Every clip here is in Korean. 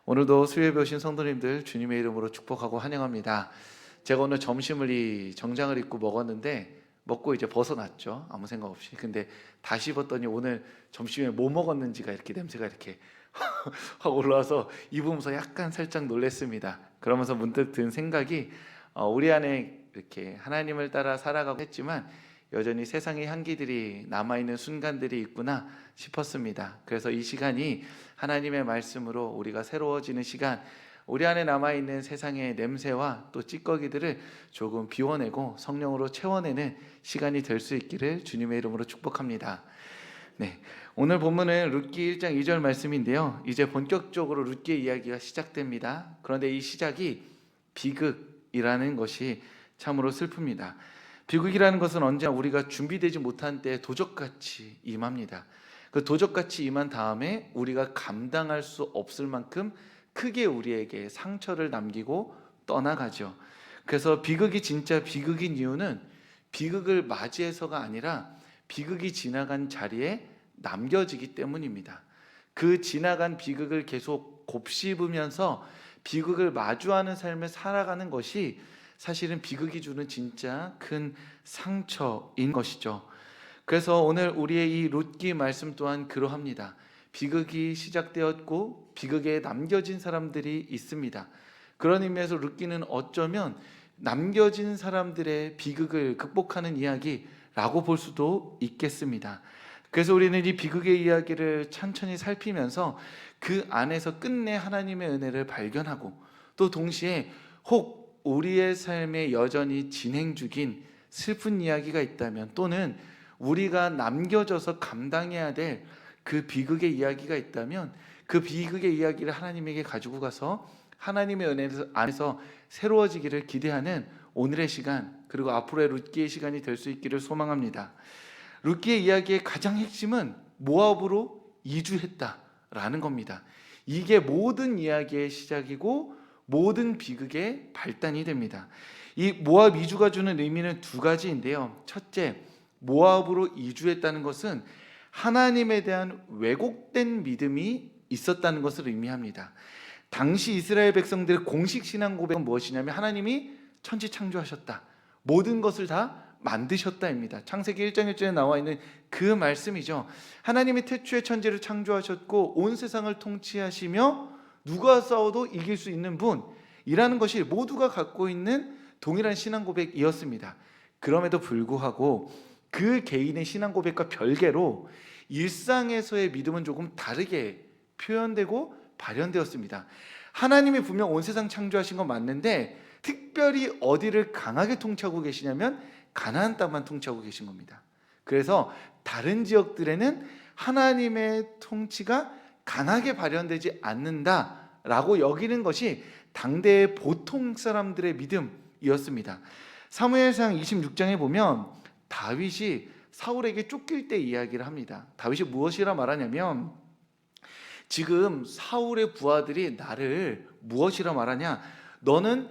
오늘도 수요예배 오신 성도님들 주님의 이름으로 축복하고 환영합니다. 제가 오늘 점심을 이 정장을 입고 먹었는데 먹고 이제 벗어났죠. 아무 생각 없이. 근데 다시 입었더니 오늘 점심에 뭐 먹었는지가 이렇게 냄새가 이렇게 하고 올라와서 입으면서 약간 살짝 놀랐습니다. 그러면서 문득 든 생각이 우리 안에 이렇게 하나님을 따라 살아가고 했지만 여전히 세상의 향기들이 남아있는 순간들이 있구나 싶었습니다. 그래서 이 시간이 하나님의 말씀으로 우리가 새로워지는 시간, 우리 안에 남아있는 세상의 냄새와 또 찌꺼기들을 조금 비워내고 성령으로 채워내는 시간이 될 수 있기를 주님의 이름으로 축복합니다. 네, 오늘 본문은 룻기 1장 2절 말씀인데요, 이제 본격적으로 룻기의 이야기가 시작됩니다. 그런데 이 시작이 비극이라는 것이 참으로 슬픕니다. 비극이라는 것은 언제나 우리가 준비되지 못한 때에 도적같이 임합니다. 그 도적같이 임한 다음에 우리가 감당할 수 없을 만큼 크게 우리에게 상처를 남기고 떠나가죠. 그래서 비극이 진짜 비극인 이유는 비극을 맞이해서가 아니라 비극이 지나간 자리에 남겨지기 때문입니다. 그 지나간 비극을 계속 곱씹으면서 비극을 마주하는 삶을 살아가는 것이 사실은 비극이 주는 진짜 큰 상처인 것이죠. 그래서 오늘 우리의 이 룻기 말씀 또한 그러합니다. 비극이 시작되었고 비극에 남겨진 사람들이 있습니다. 그런 의미에서 룻기는 어쩌면 남겨진 사람들의 비극을 극복하는 이야기라고 볼 수도 있겠습니다. 그래서 우리는 이 비극의 이야기를 천천히 살피면서 그 안에서 끝내 하나님의 은혜를 발견하고, 또 동시에 혹 우리의 삶에 여전히 진행 중인 슬픈 이야기가 있다면, 또는 우리가 남겨져서 감당해야 될 그 비극의 이야기가 있다면 그 비극의 이야기를 하나님에게 가지고 가서 하나님의 은혜 안에서 새로워지기를 기대하는 오늘의 시간, 그리고 앞으로의 룻기의 시간이 될 수 있기를 소망합니다. 룻기의 이야기의 가장 핵심은 모압으로 이주했다라는 겁니다. 이게 모든 이야기의 시작이고 모든 비극의 발단이 됩니다. 이 모압 이주가 주는 의미는 두 가지인데요. 첫째, 모압으로 이주했다는 것은 하나님에 대한 왜곡된 믿음이 있었다는 것을 의미합니다. 당시 이스라엘 백성들의 공식 신앙 고백은 무엇이냐면 하나님이 천지 창조하셨다, 모든 것을 다 만드셨다입니다. 창세기 1장 1절에 나와 있는 그 말씀이죠. 하나님이 태초에 천지를 창조하셨고 온 세상을 통치하시며 누가 싸워도 이길 수 있는 분이라는 것이 모두가 갖고 있는 동일한 신앙 고백이었습니다. 그럼에도 불구하고 그 개인의 신앙 고백과 별개로 일상에서의 믿음은 조금 다르게 표현되고 발현되었습니다. 하나님이 분명 온 세상 창조하신 건 맞는데 특별히 어디를 강하게 통치하고 계시냐면 가나안 땅만 통치하고 계신 겁니다. 그래서 다른 지역들에는 하나님의 통치가 강하게 발현되지 않는다라고 여기는 것이 당대의 보통 사람들의 믿음이었습니다. 사무엘상 26장에 보면 다윗이 사울에게 쫓길 때 이야기를 합니다. 다윗이 무엇이라 말하냐면, 지금 사울의 부하들이 나를 무엇이라 말하냐, 너는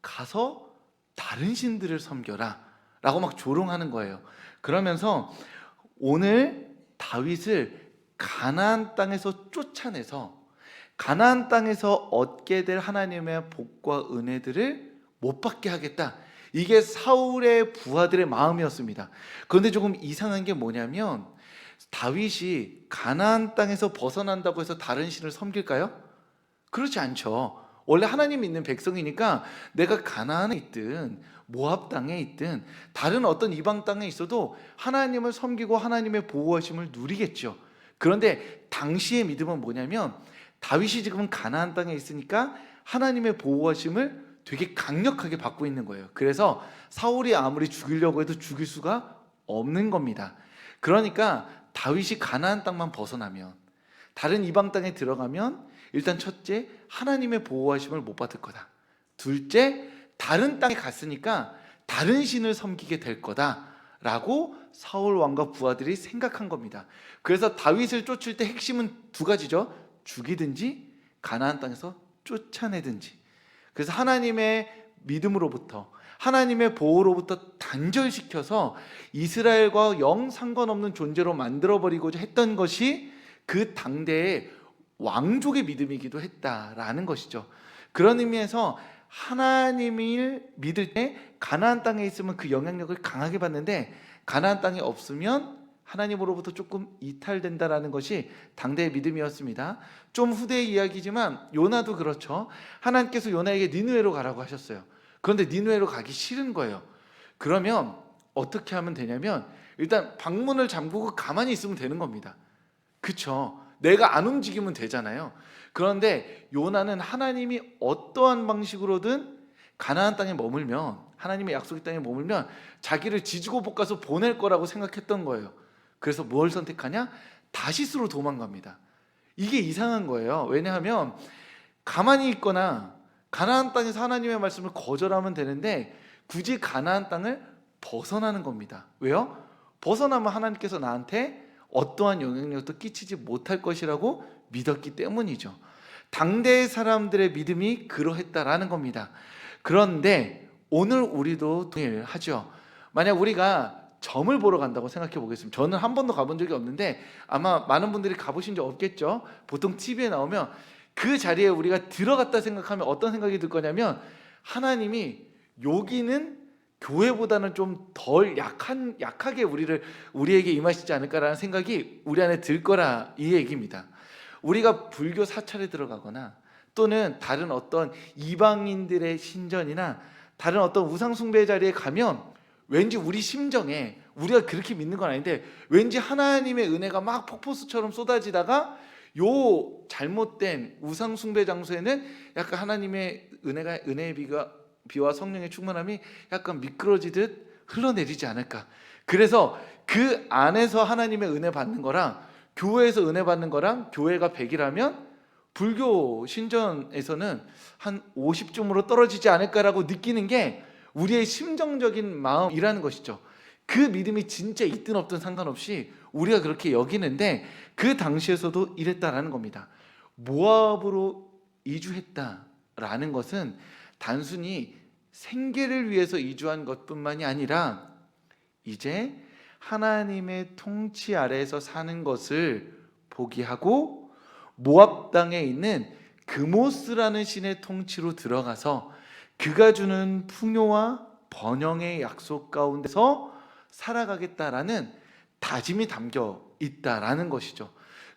가서 다른 신들을 섬겨라 라고 막 조롱하는 거예요. 그러면서 오늘 다윗을 가나안 땅에서 쫓아내서 가나안 땅에서 얻게 될 하나님의 복과 은혜들을 못 받게 하겠다, 이게 사울의 부하들의 마음이었습니다. 그런데 조금 이상한 게 뭐냐면, 다윗이 가나안 땅에서 벗어난다고 해서 다른 신을 섬길까요? 그렇지 않죠. 원래 하나님 믿는 백성이니까 내가 가나안에 있든 모압 땅에 있든 다른 어떤 이방 땅에 있어도 하나님을 섬기고 하나님의 보호하심을 누리겠죠. 그런데 당시의 믿음은 뭐냐면, 다윗이 지금은 가나안 땅에 있으니까 하나님의 보호하심을 되게 강력하게 받고 있는 거예요. 그래서 사울이 아무리 죽이려고 해도 죽일 수가 없는 겁니다. 그러니까 다윗이 가나안 땅만 벗어나면, 다른 이방 땅에 들어가면 일단 첫째, 하나님의 보호하심을 못 받을 거다. 둘째, 다른 땅에 갔으니까 다른 신을 섬기게 될 거다라고 사울 왕과 부하들이 생각한 겁니다. 그래서 다윗을 쫓을 때 핵심은 두 가지죠. 죽이든지 가나안 땅에서 쫓아내든지. 그래서 하나님의 믿음으로부터, 하나님의 보호로부터 단절시켜서 이스라엘과 영 상관없는 존재로 만들어버리고자 했던 것이 그 당대의 왕족의 믿음이기도 했다라는 것이죠. 그런 의미에서 하나님을 믿을 때 가나안 땅에 있으면 그 영향력을 강하게 받는데 가나안 땅에 없으면 하나님으로부터 조금 이탈된다라는 것이 당대의 믿음이었습니다. 좀 후대의 이야기지만 요나도 그렇죠. 하나님께서 요나에게 니느웨로 가라고 하셨어요. 그런데 니느웨로 가기 싫은 거예요. 그러면 어떻게 하면 되냐면 일단 방문을 잠그고 가만히 있으면 되는 겁니다. 그렇죠? 내가 안 움직이면 되잖아요. 그런데 요나는 하나님이 어떠한 방식으로든 가나안 땅에 머물면, 하나님의 약속의 땅에 머물면 자기를 지지고 볶아서 보낼 거라고 생각했던 거예요. 그래서 뭘 선택하냐? 다시스로 도망갑니다. 이게 이상한 거예요. 왜냐하면 가만히 있거나 가나안 땅에서 하나님의 말씀을 거절하면 되는데 굳이 가나안 땅을 벗어나는 겁니다. 왜요? 벗어나면 하나님께서 나한테 어떠한 영향력도 끼치지 못할 것이라고 믿었기 때문이죠. 당대의 사람들의 믿음이 그러했다라는 겁니다. 그런데 오늘 우리도 동일하죠. 만약 우리가 점을 보러 간다고 생각해 보겠습니다. 저는 한 번도 가본 적이 없는데 아마 많은 분들이 가보신 적 없겠죠. 보통 TV에 나오면 그 자리에 우리가 들어갔다 생각하면 어떤 생각이 들 거냐면 하나님이 여기는 교회보다는 좀 덜 약하게 우리에게 임하시지 않을까라는 생각이 우리 안에 들 거라 이 얘기입니다. 우리가 불교 사찰에 들어가거나 또는 다른 어떤 이방인들의 신전이나 다른 어떤 우상 숭배 자리에 가면 왠지 우리 심정에 우리가 그렇게 믿는 건 아닌데 왠지 하나님의 은혜가 막 폭포수처럼 쏟아지다가 요 잘못된 우상 숭배 장소에는 약간 하나님의 은혜의 비와 성령의 충만함이 약간 미끄러지듯 흘러내리지 않을까. 그래서 그 안에서 하나님의 은혜 받는 거랑 교회에서 은혜 받는 거랑 교회가 100이라면 불교 신전에서는 한 50점으로 떨어지지 않을까라고 느끼는 게 우리의 심정적인 마음이라는 것이죠. 그 믿음이 진짜 있든 없든 상관없이 우리가 그렇게 여기는데 그 당시에서도 이랬다라는 겁니다. 모압으로 이주했다라는 것은 단순히 생계를 위해서 이주한 것뿐만이 아니라 이제 하나님의 통치 아래에서 사는 것을 포기하고 모압 땅에 있는 그모스라는 신의 통치로 들어가서 그가 주는 풍요와 번영의 약속 가운데서 살아가겠다라는 다짐이 담겨 있다라는 것이죠.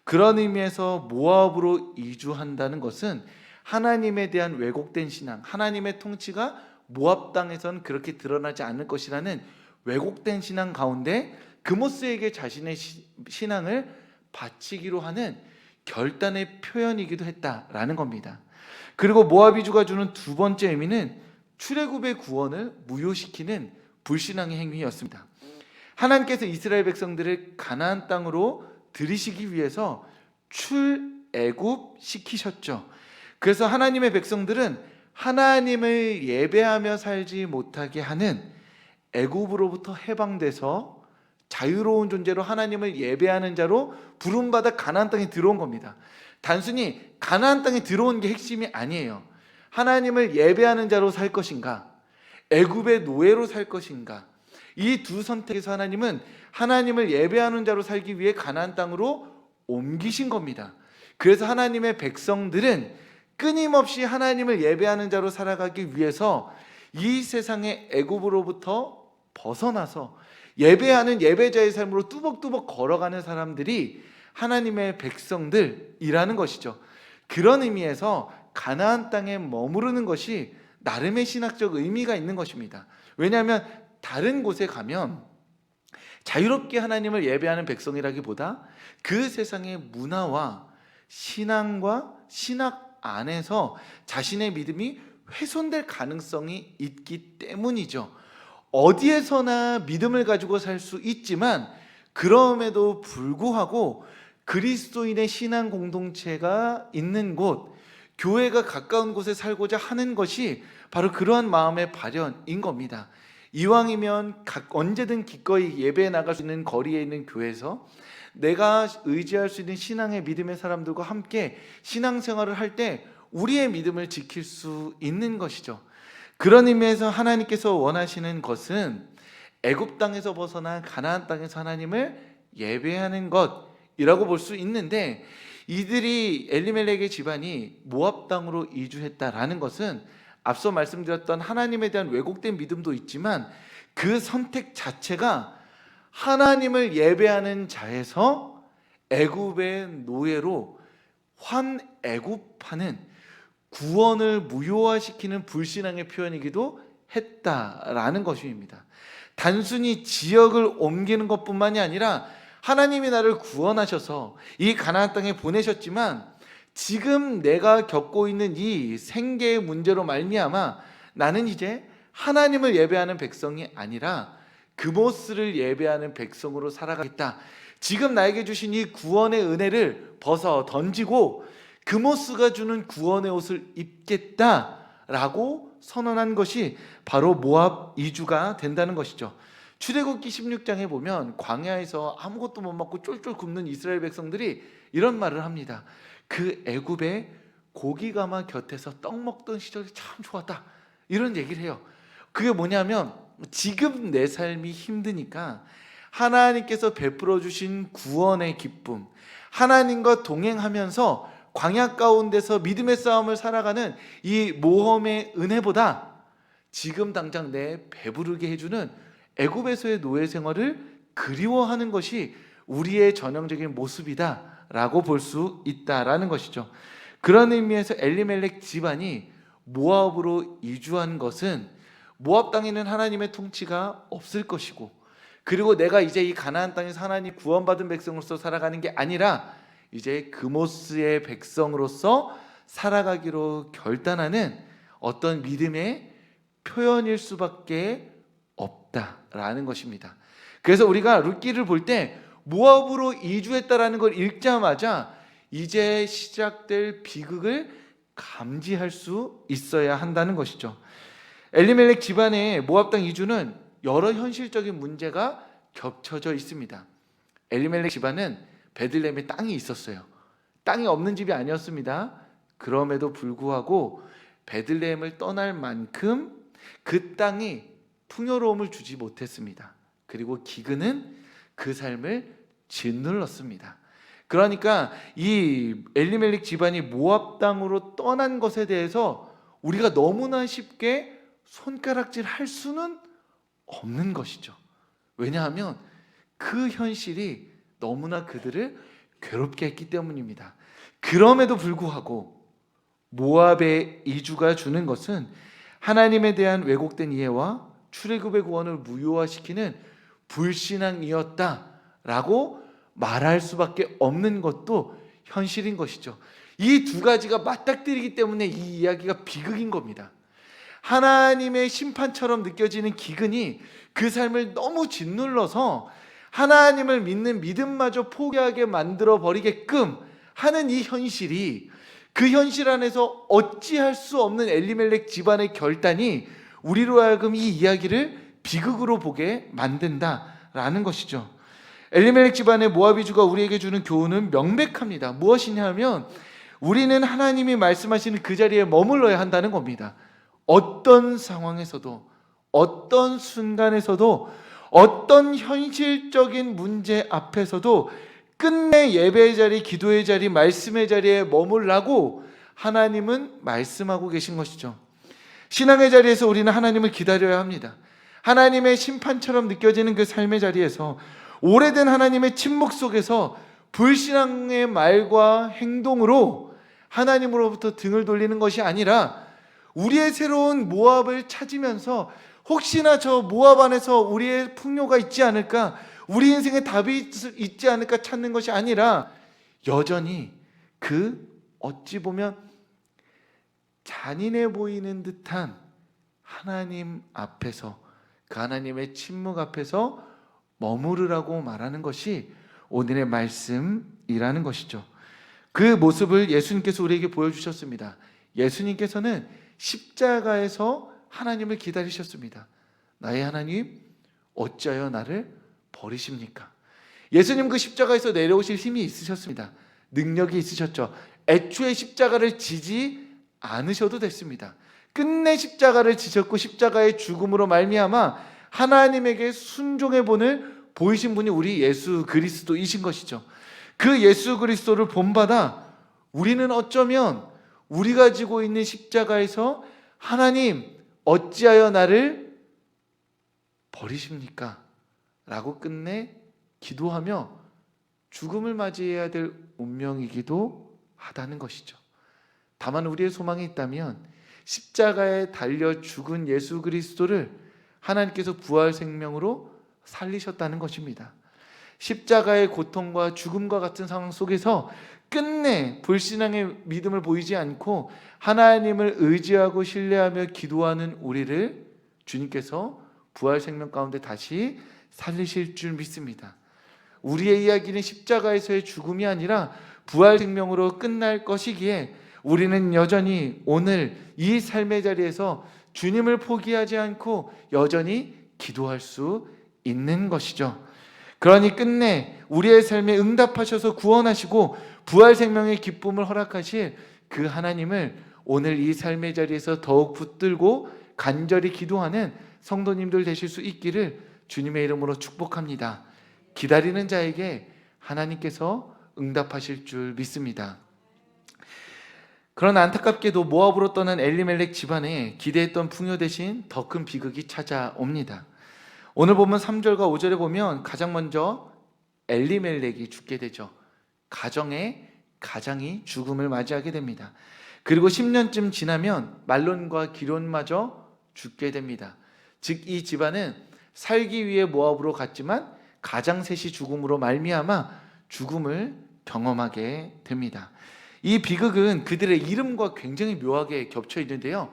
그런 의미에서 모압으로 이주한다는 것은 하나님에 대한 왜곡된 신앙, 하나님의 통치가 모압 땅에선 그렇게 드러나지 않을 것이라는 왜곡된 신앙 가운데 그모스에게 자신의 신앙을 바치기로 하는 결단의 표현이기도 했다라는 겁니다. 그리고 모압이주가 주는 두 번째 의미는 출애굽의 구원을 무효시키는 불신앙의 행위였습니다. 하나님께서 이스라엘 백성들을 가나안 땅으로 들이시기 위해서 출애굽시키셨죠. 그래서 하나님의 백성들은 하나님을 예배하며 살지 못하게 하는 애굽으로부터 해방돼서 자유로운 존재로 하나님을 예배하는 자로 부름받아 가나안 땅에 들어온 겁니다. 단순히 가나안 땅에 들어온 게 핵심이 아니에요. 하나님을 예배하는 자로 살 것인가, 애굽의 노예로 살 것인가, 이 두 선택에서 하나님은 하나님을 예배하는 자로 살기 위해 가나안 땅으로 옮기신 겁니다. 그래서 하나님의 백성들은 끊임없이 하나님을 예배하는 자로 살아가기 위해서 이 세상의 애굽으로부터 벗어나서 예배하는 예배자의 삶으로 뚜벅뚜벅 걸어가는 사람들이 하나님의 백성들이라는 것이죠. 그런 의미에서 가나안 땅에 머무르는 것이 나름의 신학적 의미가 있는 것입니다. 왜냐하면 다른 곳에 가면 자유롭게 하나님을 예배하는 백성이라기보다 그 세상의 문화와 신앙과 신학 안에서 자신의 믿음이 훼손될 가능성이 있기 때문이죠. 어디에서나 믿음을 가지고 살 수 있지만 그럼에도 불구하고 그리스도인의 신앙 공동체가 있는 곳, 교회가 가까운 곳에 살고자 하는 것이 바로 그러한 마음의 발현인 겁니다. 이왕이면 언제든 기꺼이 예배에 나갈 수 있는 거리에 있는 교회에서 내가 의지할 수 있는 신앙의 믿음의 사람들과 함께 신앙생활을 할 때 우리의 믿음을 지킬 수 있는 것이죠. 그런 의미에서 하나님께서 원하시는 것은 애굽 땅에서 벗어나 가나안 땅에서 하나님을 예배하는 것이라고 볼 수 있는데 이들이 엘리멜렉의 집안이 모압 땅으로 이주했다라는 것은 앞서 말씀드렸던 하나님에 대한 왜곡된 믿음도 있지만 그 선택 자체가 하나님을 예배하는 자에서 애굽의 노예로 환애굽하는 구원을 무효화시키는 불신앙의 표현이기도 했다라는 것입니다. 단순히 지역을 옮기는 것뿐만이 아니라 하나님이 나를 구원하셔서 이 가나안 땅에 보내셨지만 지금 내가 겪고 있는 이 생계의 문제로 말미암아 나는 이제 하나님을 예배하는 백성이 아니라 그모스를 예배하는 백성으로 살아가겠다. 지금 나에게 주신 이 구원의 은혜를 벗어 던지고 그모스가 주는 구원의 옷을 입겠다라고 선언한 것이 바로 모압 이주가 된다는 것이죠. 출애굽기 16장에 보면 광야에서 아무것도 못 먹고 쫄쫄 굶는 이스라엘 백성들이 이런 말을 합니다. 그 애굽의 고기가마 곁에서 떡 먹던 시절이 참 좋았다, 이런 얘기를 해요. 그게 뭐냐면 지금 내 삶이 힘드니까 하나님께서 베풀어 주신 구원의 기쁨, 하나님과 동행하면서 광야 가운데서 믿음의 싸움을 살아가는 이 모험의 은혜보다 지금 당장 내 배부르게 해주는 애굽에서의 노예 생활을 그리워하는 것이 우리의 전형적인 모습이다라고 볼 수 있다라는 것이죠. 그런 의미에서 엘리멜렉 집안이 모압으로 이주한 것은 모압 땅에는 하나님의 통치가 없을 것이고, 그리고 내가 이제 이 가나안 땅에서 하나님 구원받은 백성으로서 살아가는 게 아니라 이제 그모스의 백성으로서 살아가기로 결단하는 어떤 믿음의 표현일 수밖에 없다라는 것입니다. 그래서 우리가 룻기를 볼 때 모압으로 이주했다라는 걸 읽자마자 이제 시작될 비극을 감지할 수 있어야 한다는 것이죠. 엘리멜렉 집안의 모압 땅 이주는 여러 현실적인 문제가 겹쳐져 있습니다. 엘리멜렉 집안은 베들레헴에 땅이 있었어요. 땅이 없는 집이 아니었습니다. 그럼에도 불구하고 베들레헴을 떠날 만큼 그 땅이 풍요로움을 주지 못했습니다. 그리고 기근은 그 삶을 짓눌렀습니다. 그러니까 이 엘리멜렉 집안이 모압 땅으로 떠난 것에 대해서 우리가 너무나 쉽게 손가락질 할 수는 없는 것이죠. 왜냐하면 그 현실이 너무나 그들을 괴롭게 했기 때문입니다. 그럼에도 불구하고 모압의 이주가 주는 것은 하나님에 대한 왜곡된 이해와 출애굽의 구원을 무효화시키는 불신앙이었다라고 말할 수밖에 없는 것도 현실인 것이죠. 이 두 가지가 맞닥뜨리기 때문에 이 이야기가 비극인 겁니다. 하나님의 심판처럼 느껴지는 기근이 그 삶을 너무 짓눌러서 하나님을 믿는 믿음마저 포기하게 만들어 버리게끔 하는 이 현실이, 그 현실 안에서 어찌할 수 없는 엘리멜렉 집안의 결단이 우리로 하여금 이 이야기를 비극으로 보게 만든다라는 것이죠. 엘리멜렉 집안의 모압이주가 우리에게 주는 교훈은 명백합니다. 무엇이냐 하면 우리는 하나님이 말씀하시는 그 자리에 머물러야 한다는 겁니다. 어떤 상황에서도, 어떤 순간에서도, 어떤 현실적인 문제 앞에서도 끝내 예배의 자리, 기도의 자리, 말씀의 자리에 머물라고 하나님은 말씀하고 계신 것이죠. 신앙의 자리에서 우리는 하나님을 기다려야 합니다. 하나님의 심판처럼 느껴지는 그 삶의 자리에서, 오래된 하나님의 침묵 속에서 불신앙의 말과 행동으로 하나님으로부터 등을 돌리는 것이 아니라 우리의 새로운 모압을 찾으면서 혹시나 저 모압 안에서 우리의 풍요가 있지 않을까, 우리 인생에 답이 있지 않을까 찾는 것이 아니라 여전히 그 어찌 보면 잔인해 보이는 듯한 하나님 앞에서, 그 하나님의 침묵 앞에서 머무르라고 말하는 것이 오늘의 말씀이라는 것이죠. 그 모습을 예수님께서 우리에게 보여주셨습니다. 예수님께서는 십자가에서 하나님을 기다리셨습니다. 나의 하나님, 어찌하여 나를 버리십니까? 예수님 그 십자가에서 내려오실 힘이 있으셨습니다. 능력이 있으셨죠. 애초에 십자가를 지지 않으셔도 됐습니다. 끝내 십자가를 지셨고 십자가의 죽음으로 말미암아 하나님에게 순종의 본을 보이신 분이 우리 예수 그리스도이신 것이죠. 그 예수 그리스도를 본받아 우리는 어쩌면 우리가 지고 있는 십자가에서 하나님 어찌하여 나를 버리십니까? 라고 끝내 기도하며 죽음을 맞이해야 될 운명이기도 하다는 것이죠. 다만 우리의 소망이 있다면 십자가에 달려 죽은 예수 그리스도를 하나님께서 부활 생명으로 살리셨다는 것입니다. 십자가의 고통과 죽음과 같은 상황 속에서 끝내 불신앙의 믿음을 보이지 않고 하나님을 의지하고 신뢰하며 기도하는 우리를 주님께서 부활 생명 가운데 다시 살리실 줄 믿습니다. 우리의 이야기는 십자가에서의 죽음이 아니라 부활 생명으로 끝날 것이기에 우리는 여전히 오늘 이 삶의 자리에서 주님을 포기하지 않고 여전히 기도할 수 있는 것이죠. 그러니 끝내 우리의 삶에 응답하셔서 구원하시고 부활 생명의 기쁨을 허락하실 그 하나님을 오늘 이 삶의 자리에서 더욱 붙들고 간절히 기도하는 성도님들 되실 수 있기를 주님의 이름으로 축복합니다. 기다리는 자에게 하나님께서 응답하실 줄 믿습니다. 그러나 안타깝게도 모압으로 떠난 엘리멜렉 집안에 기대했던 풍요 대신 더 큰 비극이 찾아옵니다. 오늘 보면 3절과 5절에 보면 가장 먼저 엘리멜렉이 죽게 되죠. 가정의 가장이 죽음을 맞이하게 됩니다. 그리고 10년쯤 지나면 말론과 기론마저 죽게 됩니다. 즉 이 집안은 살기 위해 모압으로 갔지만 가장 셋이 죽음으로 말미암아 죽음을 경험하게 됩니다. 이 비극은 그들의 이름과 굉장히 묘하게 겹쳐 있는데요.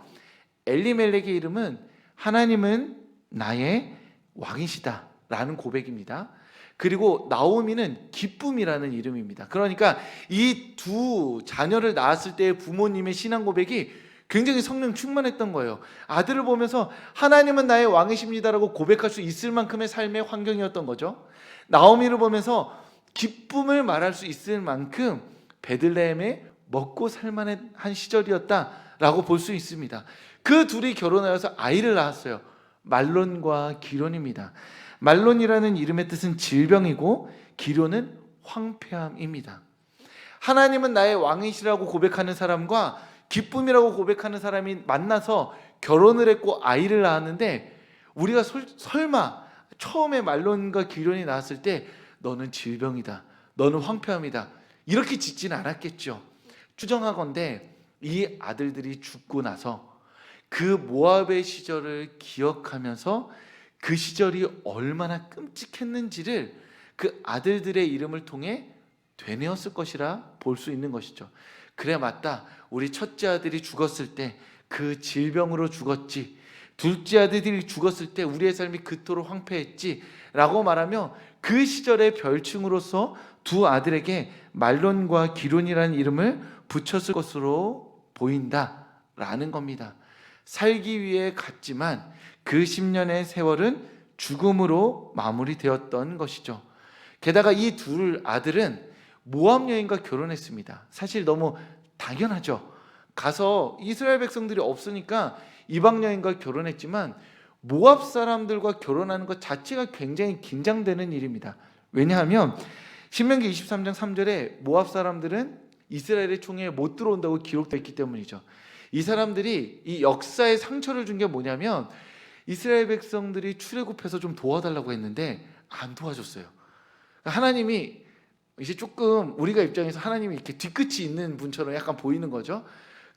엘리멜렉의 이름은 하나님은 나의 왕이시다 라는 고백입니다. 그리고 나오미는 기쁨이라는 이름입니다. 그러니까 이 두 자녀를 낳았을 때의 부모님의 신앙 고백이 굉장히 성령 충만했던 거예요. 아들을 보면서 하나님은 나의 왕이십니다라고 고백할 수 있을 만큼의 삶의 환경이었던 거죠. 나오미를 보면서 기쁨을 말할 수 있을 만큼 베들레헴에 먹고 살만한 시절이었다라고 볼 수 있습니다. 그 둘이 결혼하여서 아이를 낳았어요. 말론과 기론입니다. 말론이라는 이름의 뜻은 질병이고 기론은 황폐함입니다. 하나님은 나의 왕이시라고 고백하는 사람과 기쁨이라고 고백하는 사람이 만나서 결혼을 했고 아이를 낳았는데 우리가 설마 처음에 말론과 기론이 나왔을 때 너는 질병이다, 너는 황폐함이다 이렇게 짓지는 않았겠죠. 추정하건대 이 아들들이 죽고 나서 그 모압의 시절을 기억하면서 그 시절이 얼마나 끔찍했는지를 그 아들들의 이름을 통해 되뇌었을 것이라 볼 수 있는 것이죠. 그래 맞다, 우리 첫째 아들이 죽었을 때 그 질병으로 죽었지, 둘째 아들이 죽었을 때 우리의 삶이 그토록 황폐했지 라고 말하며 그 시절의 별칭으로서 두 아들에게 말론과 기론이라는 이름을 붙였을 것으로 보인다라는 겁니다. 살기 위해 갔지만 그 10년의 세월은 죽음으로 마무리되었던 것이죠. 게다가 이 둘 아들은 모압 여인과 결혼했습니다. 사실 너무 당연하죠. 가서 이스라엘 백성들이 없으니까 이방 여인과 결혼했지만 모압 사람들과 결혼하는 것 자체가 굉장히 긴장되는 일입니다. 왜냐하면 신명기 23장 3절에 모압 사람들은 이스라엘의 총회에 못 들어온다고 기록되어 있기 때문이죠. 이 사람들이 이 역사의 상처를 준 게 뭐냐면 이스라엘 백성들이 출애굽해서 좀 도와달라고 했는데 안 도와줬어요. 하나님이 이제 조금 우리가 입장에서 하나님이 이렇게 뒤끝이 있는 분처럼 약간 보이는 거죠.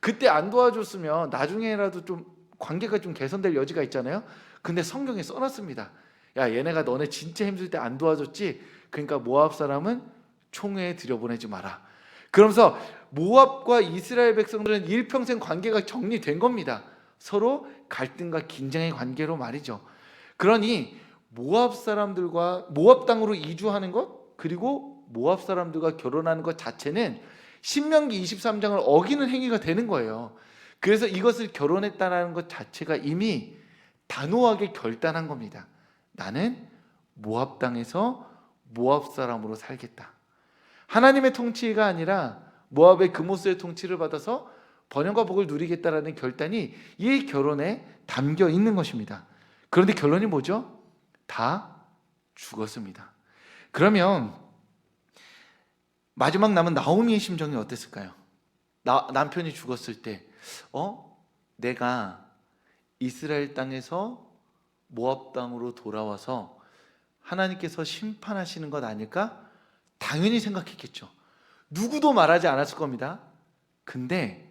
그때 안 도와줬으면 나중에라도 좀 관계가 좀 개선될 여지가 있잖아요. 근데 성경에 써놨습니다. 야, 얘네가 너네 진짜 힘들 때 안 도와줬지. 그러니까 모압 사람은 총회에 들여보내지 마라. 그러면서 모압과 이스라엘 백성들은 일평생 관계가 정리된 겁니다. 서로 갈등과 긴장의 관계로 말이죠. 그러니 모압 사람들과 모압 땅으로 이주하는 것, 그리고 모압 사람들과 결혼하는 것 자체는 신명기 23장을 어기는 행위가 되는 거예요. 그래서 이것을 결혼했다는 것 자체가 이미 단호하게 결단한 겁니다. 나는 모압 땅에서 모압 사람으로 살겠다. 하나님의 통치가 아니라 모압의 그모스의 통치를 받아서 번영과 복을 누리겠다라는 결단이 이 결혼에 담겨 있는 것입니다. 그런데 결론이 뭐죠? 다 죽었습니다. 그러면 마지막 남은 나오미의 심정이 어땠을까요? 남편이 죽었을 때 내가 이스라엘 땅에서 모압 땅으로 돌아와서 하나님께서 심판하시는 것 아닐까? 당연히 생각했겠죠. 누구도 말하지 않았을 겁니다. 근데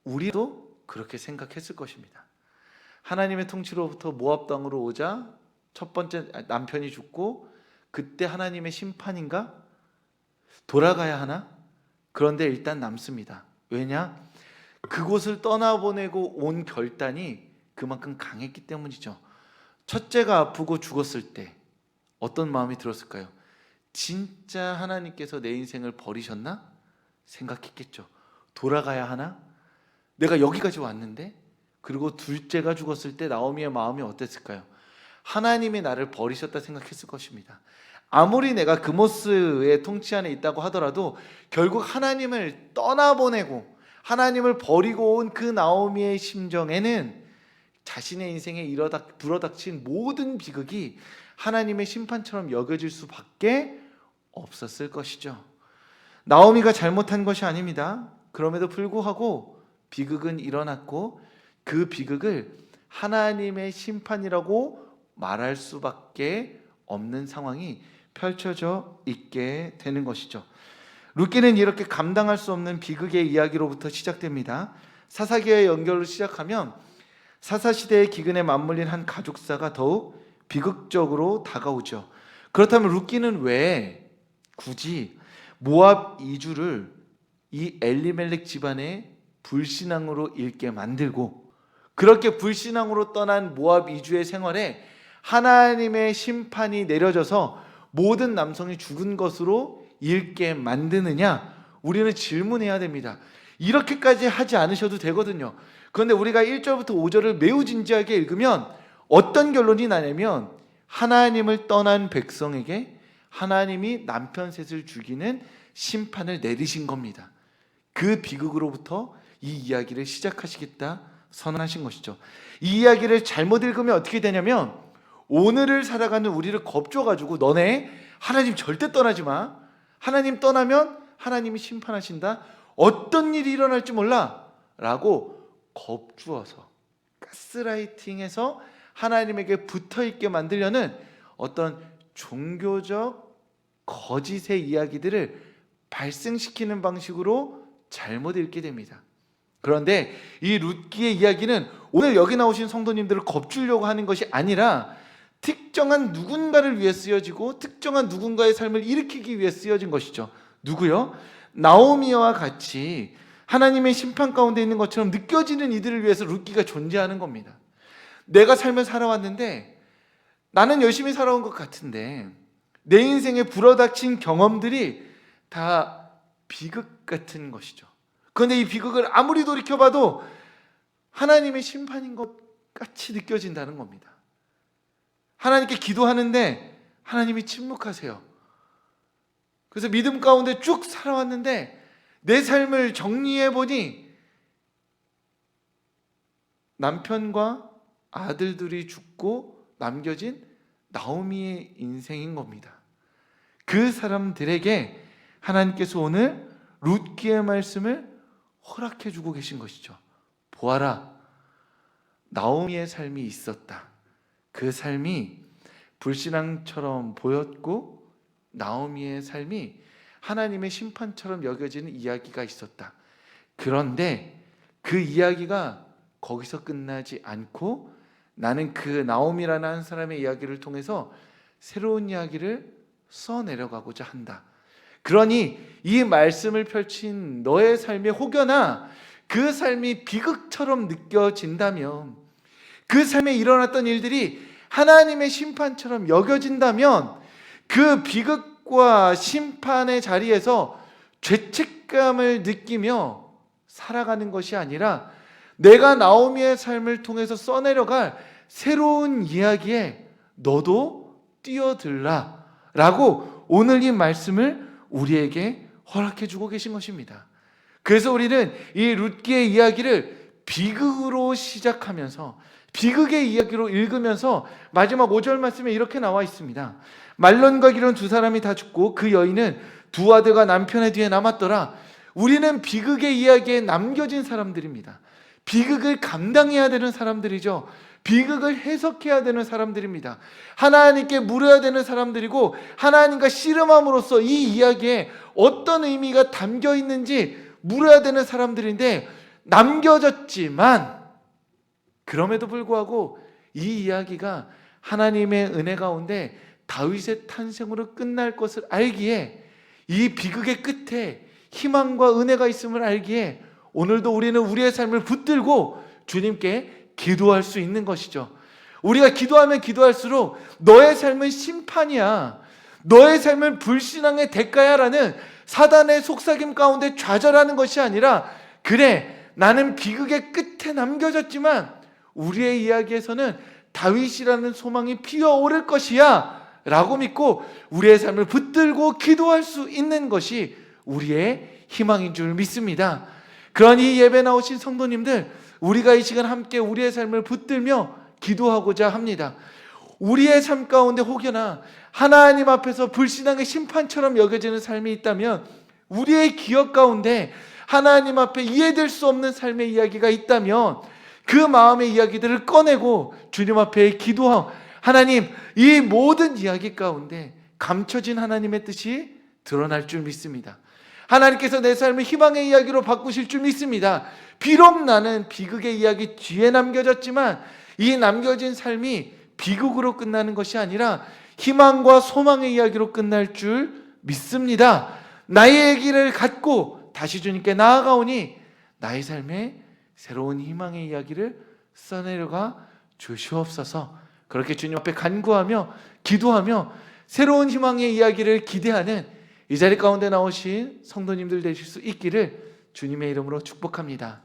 우리도 그렇게 생각했을 것입니다. 하나님의 통치로부터 모압 땅으로 오자 첫 번째 남편이 죽고, 그때 하나님의 심판인가? 돌아가야 하나? 그런데 일단 남습니다. 왜냐? 그곳을 떠나보내고 온 결단이 그만큼 강했기 때문이죠. 첫째가 아프고 죽었을 때 어떤 마음이 들었을까요? 진짜 하나님께서 내 인생을 버리셨나? 생각했겠죠. 돌아가야 하나? 내가 여기까지 왔는데? 그리고 둘째가 죽었을 때 나오미의 마음이 어땠을까요? 하나님이 나를 버리셨다 생각했을 것입니다. 아무리 내가 그모스의 통치 안에 있다고 하더라도 결국 하나님을 떠나보내고 하나님을 버리고 온 그 나오미의 심정에는 자신의 인생에 불어닥친 모든 비극이 하나님의 심판처럼 여겨질 수밖에 없었을 것이죠. 나오미가 잘못한 것이 아닙니다. 그럼에도 불구하고 비극은 일어났고, 그 비극을 하나님의 심판이라고 말할 수밖에 없는 상황이 펼쳐져 있게 되는 것이죠. 룻기는 이렇게 감당할 수 없는 비극의 이야기로부터 시작됩니다. 사사기의 연결로 시작하면 사사시대의 기근에 맞물린 한 가족사가 더욱 비극적으로 다가오죠. 그렇다면 룻기는 왜 굳이 모압 이주를 이 엘리멜렉 집안의 불신앙으로 읽게 만들고, 그렇게 불신앙으로 떠난 모압 이주의 생활에 하나님의 심판이 내려져서 모든 남성이 죽은 것으로 읽게 만드느냐? 우리는 질문해야 됩니다. 이렇게까지 하지 않으셔도 되거든요. 그런데 우리가 1절부터 5절을 매우 진지하게 읽으면 어떤 결론이 나냐면, 하나님을 떠난 백성에게 하나님이 남편 셋을 죽이는 심판을 내리신 겁니다. 그 비극으로부터 이 이야기를 시작하시겠다 선언하신 것이죠. 이 이야기를 잘못 읽으면 어떻게 되냐면, 오늘을 살아가는 우리를 겁줘가지고 너네 하나님 절대 떠나지 마, 하나님 떠나면 하나님이 심판하신다, 어떤 일이 일어날지 몰라 라고 겁주어서 가스라이팅해서 하나님에게 붙어있게 만들려는 어떤 종교적 거짓의 이야기들을 발생시키는 방식으로 잘못 읽게 됩니다. 그런데 이 룻기의 이야기는 오늘 여기 나오신 성도님들을 겁주려고 하는 것이 아니라 특정한 누군가를 위해 쓰여지고 특정한 누군가의 삶을 일으키기 위해 쓰여진 것이죠. 누구요? 나오미와 같이 하나님의 심판 가운데 있는 것처럼 느껴지는 이들을 위해서 룻기가 존재하는 겁니다. 내가 삶을 살아왔는데, 나는 열심히 살아온 것 같은데 내 인생에 불어닥친 경험들이 다 비극 같은 것이죠. 그런데 이 비극을 아무리 돌이켜봐도 하나님의 심판인 것 같이 느껴진다는 겁니다. 하나님께 기도하는데 하나님이 침묵하세요. 그래서 믿음 가운데 쭉 살아왔는데 내 삶을 정리해보니 남편과 아들들이 죽고 남겨진 나오미의 인생인 겁니다. 그 사람들에게 하나님께서 오늘 룻기의 말씀을 허락해 주고 계신 것이죠. 보아라, 나오미의 삶이 있었다. 그 삶이 불신앙처럼 보였고 나오미의 삶이 하나님의 심판처럼 여겨지는 이야기가 있었다. 그런데 그 이야기가 거기서 끝나지 않고 나는 그 나오미라는 한 사람의 이야기를 통해서 새로운 이야기를 써내려가고자 한다. 그러니 이 말씀을 펼친 너의 삶에 혹여나 그 삶이 비극처럼 느껴진다면, 그 삶에 일어났던 일들이 하나님의 심판처럼 여겨진다면, 그 비극과 심판의 자리에서 죄책감을 느끼며 살아가는 것이 아니라 내가 나오미의 삶을 통해서 써내려갈 새로운 이야기에 너도 뛰어들라 라고 오늘 이 말씀을 우리에게 허락해 주고 계신 것입니다. 그래서 우리는 이 룻기의 이야기를 비극으로 시작하면서 비극의 이야기로 읽으면서 마지막 5절 말씀에 이렇게 나와 있습니다. 말론과 기론 두 사람이 다 죽고 그 여인은 두 아들과 남편의 뒤에 남았더라. 우리는 비극의 이야기에 남겨진 사람들입니다. 비극을 감당해야 되는 사람들이죠. 비극을 해석해야 되는 사람들입니다. 하나님께 물어야 되는 사람들이고, 하나님과 씨름함으로써 이 이야기에 어떤 의미가 담겨 있는지 물어야 되는 사람들인데, 남겨졌지만 그럼에도 불구하고 이 이야기가 하나님의 은혜 가운데 다윗의 탄생으로 끝날 것을 알기에, 이 비극의 끝에 희망과 은혜가 있음을 알기에 오늘도 우리는 우리의 삶을 붙들고 주님께 기도할 수 있는 것이죠. 우리가 기도하면 기도할수록 너의 삶은 심판이야, 너의 삶은 불신앙의 대가야 라는 사단의 속삭임 가운데 좌절하는 것이 아니라, 그래, 나는 비극의 끝에 남겨졌지만 우리의 이야기에서는 다윗이라는 소망이 피어오를 것이야 라고 믿고 우리의 삶을 붙들고 기도할 수 있는 것이 우리의 희망인 줄 믿습니다. 그런 이 예배 나오신 성도님들, 우리가 이 시간 함께 우리의 삶을 붙들며 기도하고자 합니다. 우리의 삶 가운데 혹여나 하나님 앞에서 불신앙의 심판처럼 여겨지는 삶이 있다면, 우리의 기억 가운데 하나님 앞에 이해될 수 없는 삶의 이야기가 있다면, 그 마음의 이야기들을 꺼내고 주님 앞에 기도하고, 하나님, 이 모든 이야기 가운데 감춰진 하나님의 뜻이 드러날 줄 믿습니다. 하나님께서 내 삶을 희망의 이야기로 바꾸실 줄 믿습니다. 비록 나는 비극의 이야기 뒤에 남겨졌지만 이 남겨진 삶이 비극으로 끝나는 것이 아니라 희망과 소망의 이야기로 끝날 줄 믿습니다. 나의 얘기를 갖고 다시 주님께 나아가오니 나의 삶에 새로운 희망의 이야기를 써내려가 주시옵소서. 그렇게 주님 앞에 간구하며 기도하며 새로운 희망의 이야기를 기대하는 이 자리 가운데 나오신 성도님들 되실 수 있기를 주님의 이름으로 축복합니다.